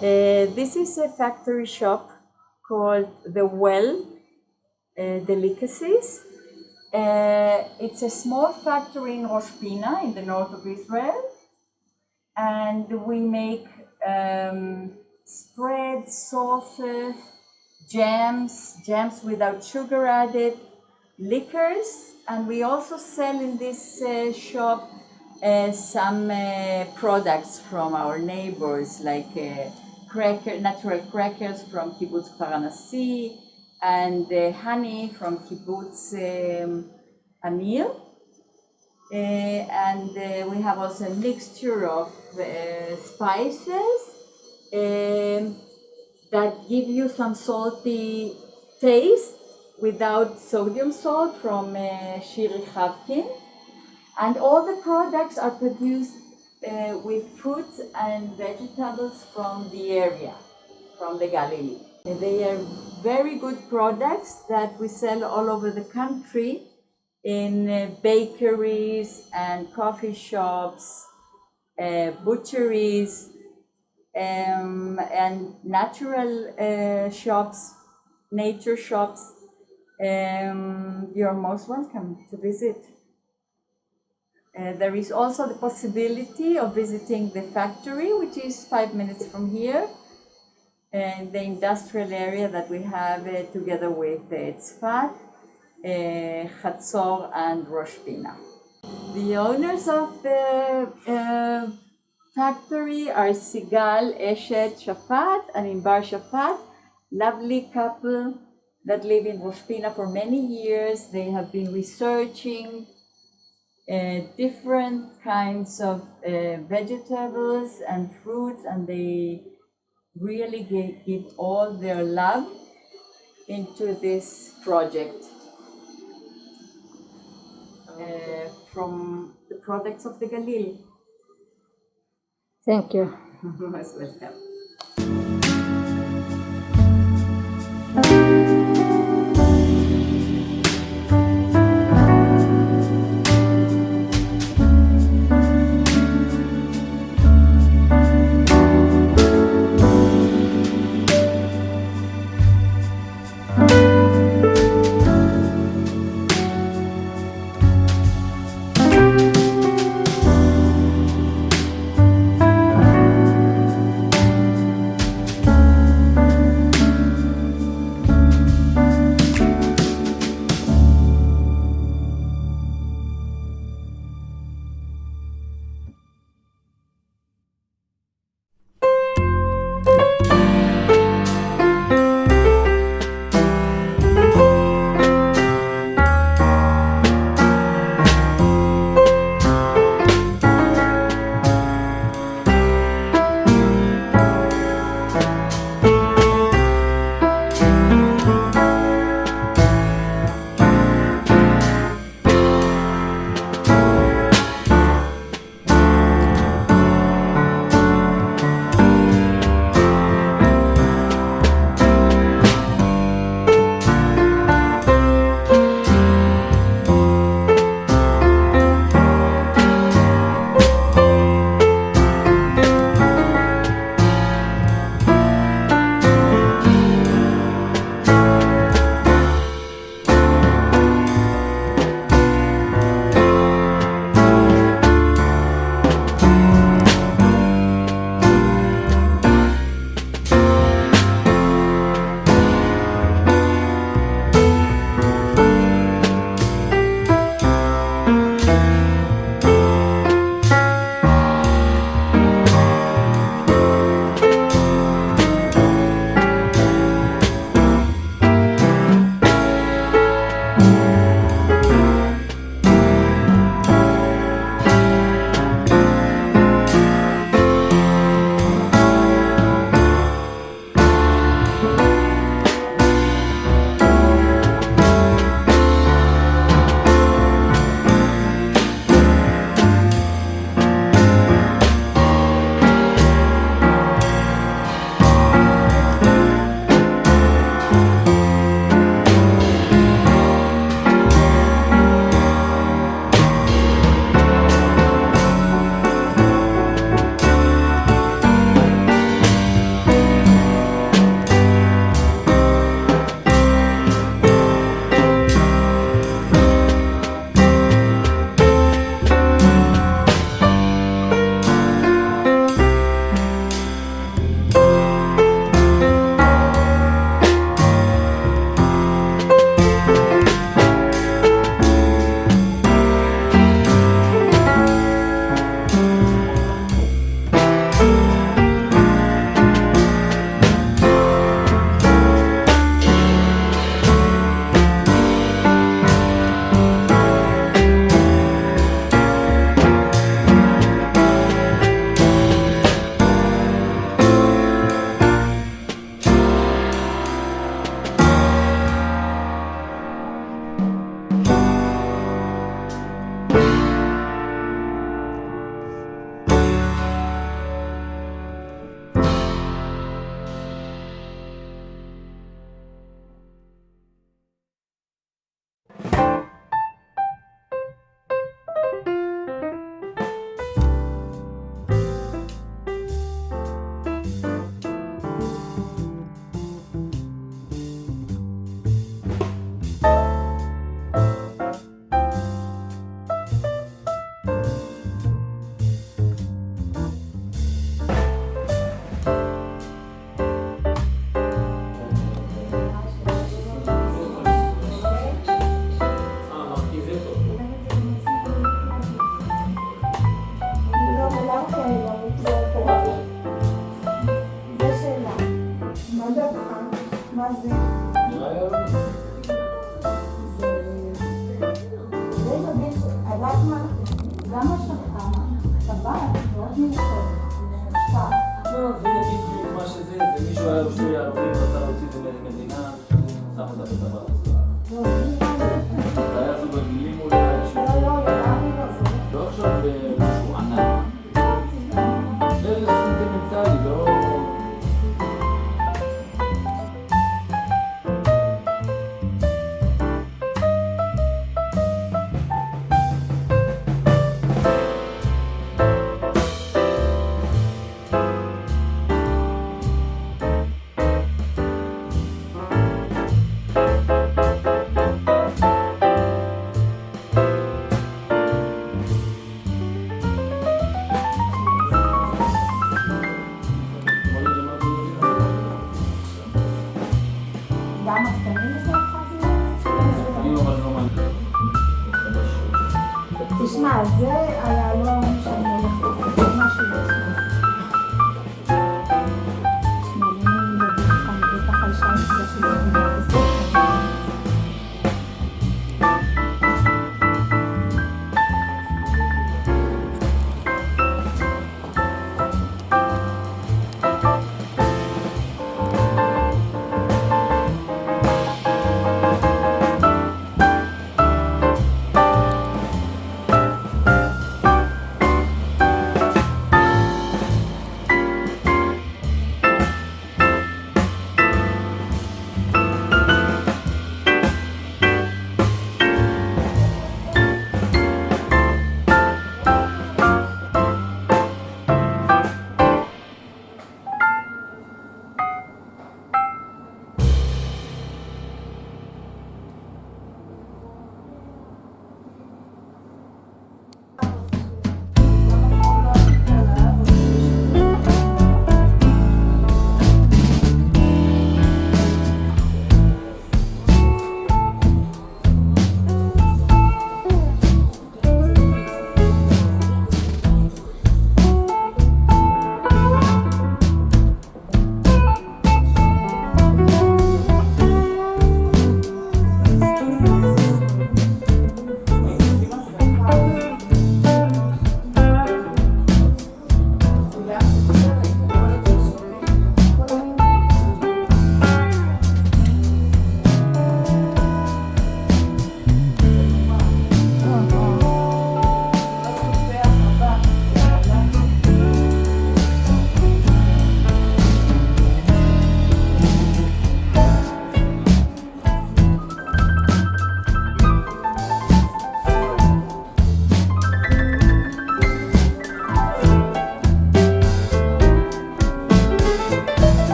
This is a factory shop called the Well Delicacies. It's a small factory in Rosh Pina in the north of Israel, and we make spreads, sauces, jams without sugar added, liquors, and we also sell in this shop some products from our neighbors, like natural crackers from Kibbutz Kfar Anasi, and honey from Kibbutz Amir. And we have also a mixture of spices that give you some salty taste without sodium salt from Shiri Chavkin. And all the products are produced with fruits and vegetables from the area, from the Galilee. They are very good products that we sell all over the country in bakeries and coffee shops, butcheries, and natural shops, nature shops. You're most welcome to visit. There is also the possibility of visiting the factory, which is 5 minutes from here, the industrial area that we have together with Tzfat, Chatzor, and Rosh Pina. The owners of the factory are Sigal Eshet-Shafat and Inbar Shafat, lovely couple that live in Rosh Pina for many years. They have been researching different kinds of vegetables and fruits, and they really give all their love into this project from the products of the Galil. Thank you. Most welcome. מישהו היה שתי יהלומים ורצה להוציא את מדינה, שם אותה בטבעת. זה היה זוג הגילים אולי לא עכשיו משהו ענק. זה סנטימנטלי, לא...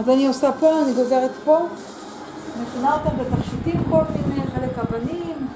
אז אני עושה פה, אני גוזרת פה, מכינה אותם בתכשיטים כל מיני, חלק אבנים,